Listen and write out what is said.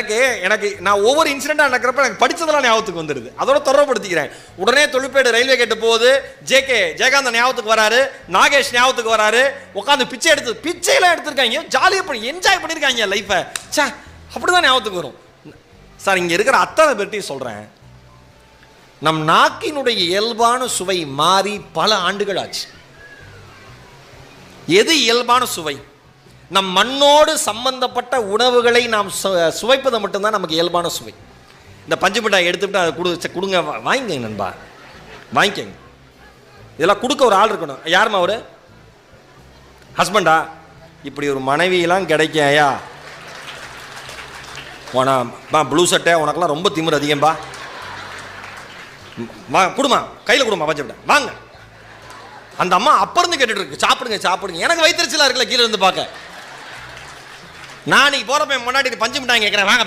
எனக்கு எனக்கு நான் ஒவ்வொரு இன்சிடென்ட்டாக நடக்கிறப்ப எனக்கு படித்ததெல்லாம் ஞாபகத்துக்கு வந்துடுது. அதோட தொடர்படுத்திக்கிறேன். உடனே தொழிற்பேடு ரயில்வே கேட்டு போகுது. ஜெயகாந்தன் ஞாபகத்துக்கு வராரு, நாகேஷ் ஞாபகத்துக்கு வராரு. உட்காந்து பிச்சையெல்லாம் எடுத்திருக்காங்க, ஜாலியாக பண்ணி என்ஜாய் பண்ணியிருக்காங்க லைஃப்பை. சே, அப்படிதான் ஞாபகத்துக்கு வரும் சார். இங்கே இருக்கிற அத்தனை பேர்ட்டையும் சொல்கிறேன், நம் நாக்கினுடைய இயல்பான சுவை மாறி பல ஆண்டுகள் ஆச்சு. எது இயல்பான சுவை? நம் மண்ணோடு சம்பந்தப்பட்ட உணவுகளை நாம் சுவைப்பது மட்டும்தான் நமக்கு இயல்பான சுவை. இந்த பஞ்சு மிட்டாய் எடுத்துக்கிட்டு அதை கொடுங்க, வாங்கிக்கங்க நண்பா, வாங்கிக்கங்க. இதெல்லாம் கொடுக்க ஒரு ஆள் இருக்கணும். யாருமா அவரு? ஹஸ்பண்டா? இப்படி ஒரு மனைவியெல்லாம் கிடைக்கையா? ப்ளூ சட்டை உனக்கெல்லாம் ரொம்ப திமிரு அதிகம்பா. கொடுமா, கையில் கொடுமா பஞ்சு மிட்டாய், வாங்க. அந்த அம்மா அப்ப இருந்து கேட்டுட்டு இருக்கு, சாப்பிடுங்க சாப்பிடுங்க. எனக்கு வயிற்றுச்சலா இருக்குல்ல கீழே இருந்து பார்க்க. நான் நீ போறப்ப முன்னாடி பஞ்சு மிட்டாய் கேட்கிறேன், வாங்க.